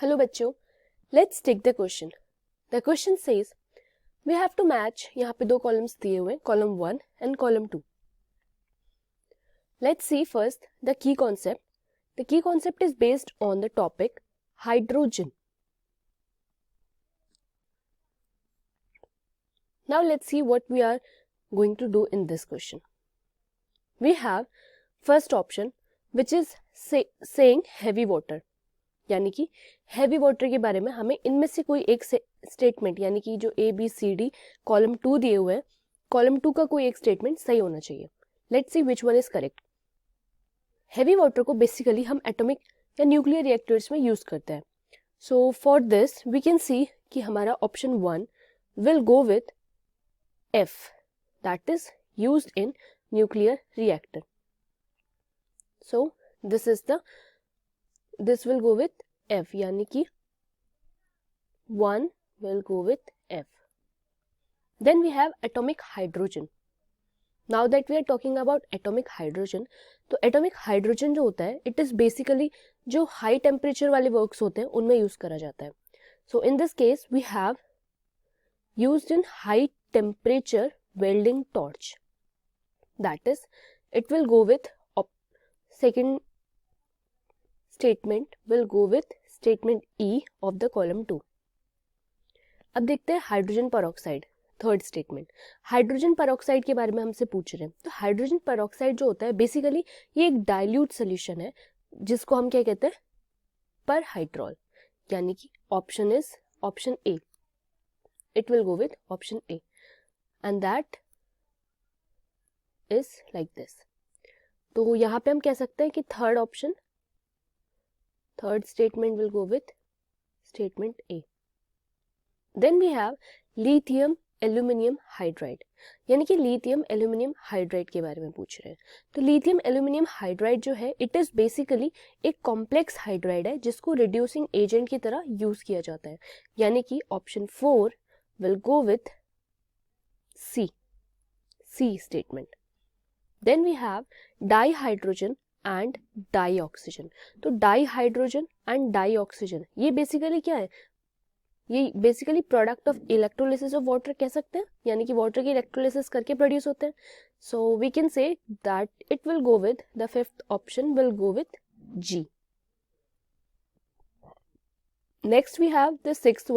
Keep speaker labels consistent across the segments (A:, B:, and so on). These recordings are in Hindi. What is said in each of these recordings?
A: हेलो बच्चों, let's take the question. The question says we have to match. यहाँ पे दो कॉलम्स दिए हुए, column 1 and column 2. Let's see first the key concept. The key concept is based on the topic hydrogen. Now let's see what we are going to do in this question. We have first option which is saying heavy water. यानी कि हैवी वाटर के बारे में हमें इनमें से कोई एक स्टेटमेंट, यानी कि जो A B C D column 2 दिए हुए हैं, कॉलम 2 का कोई एक स्टेटमेंट सही होना चाहिए. Let's see which one is correct. Heavy water को बेसिकली हम एटॉमिक या न्यूक्लियर रिएक्टर्स में यूज करते हैं. So for this we can see कि हमारा option 1 will go with F, that is used in nuclear reactor. So this will go with F, यानी कि 1 will go with F. Then we have atomic hydrogen. Now that we are talking about atomic hydrogen, तो atomic hydrogen जो होता है it is basically जो high temperature वाले works होते हैं उनमें use करा जाता है. So in this case we have used in high temperature welding torch. That is, it will go with second statement will go with statement E of the column 2. अब देखते हैं hydrogen peroxide, third statement. Hydrogen peroxide के बारे में हमसे पूछ रहे हैं. तो हाइड्रोजन पेरोक्साइड जो होता है बेसिकली ये एक डाइल्यूट सोल्यूशन है जिसको हम क्या कहते हैं, परहाइड्रॉल. यानी कि option is option A. It will go with option A and that is like this. तो यहाँ पे हम कह सकते हैं कि third option, third statement will go with statement A. Then we have lithium aluminium hydride. यानी कि lithium aluminium hydride के बारे में पूछ रहे हैं. तो lithium aluminium hydride जो है it is basically एक complex hydride है जिसको reducing agent की तरह यूज किया जाता है. यानी कि option 4 will go with C statement. Then we have dihydrogen and dioxygen. तो dihydrogen and dioxygen ये बेसिकली क्या है, ये basically product of electrolysis of water कह सकते हैं. यानी कि वाटर की इलेक्ट्रोलिसिस करके प्रोड्यूस होते हैं. So we can say that it will go with the fifth option will go with G. Next we have the sixth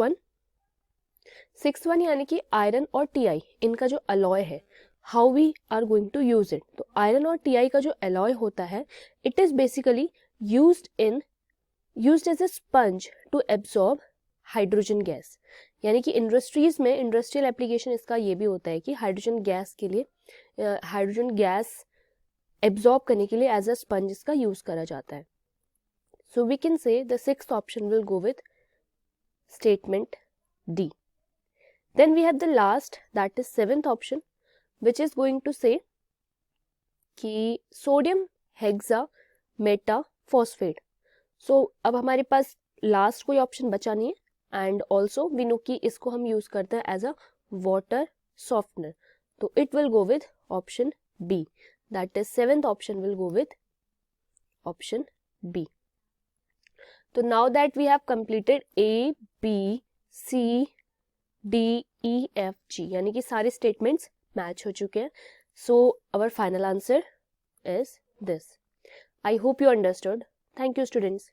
A: one यानी कि आयरन और टीआई इनका जो अलॉय है, how we are going to use it. तो आयरन और टीआई का जो अलॉय होता है it is basically used as a sponge to absorb hydrogen gas. यानी कि इंडस्ट्रीज में इंडस्ट्रियल एप्लीकेशन इसका ये भी होता है कि हाइड्रोजन गैस के लिए हाइड्रोजन गैस एब्जॉर्ब करने के लिए एज अ स्पंज इसका यूज करा जाता है. So we can say the sixth option will go with statement D. Then we have the last that is seventh option which is going to say कि sodium hexametaphosphate. So अब हमारे पास लास्ट कोई ऑप्शन बचा नहीं है एंड ऑल्सो वी नो कि इसको हम यूज करते हैं एज अ वाटर सॉफ्टनर. तो it will go with option B, that is seventh option will go with option B. तो now that we have completed A B C D E F G यानी कि सारे स्टेटमेंट्स मैच हो चुके हैं. So our final answer is this. I hope you understood. Thank you students.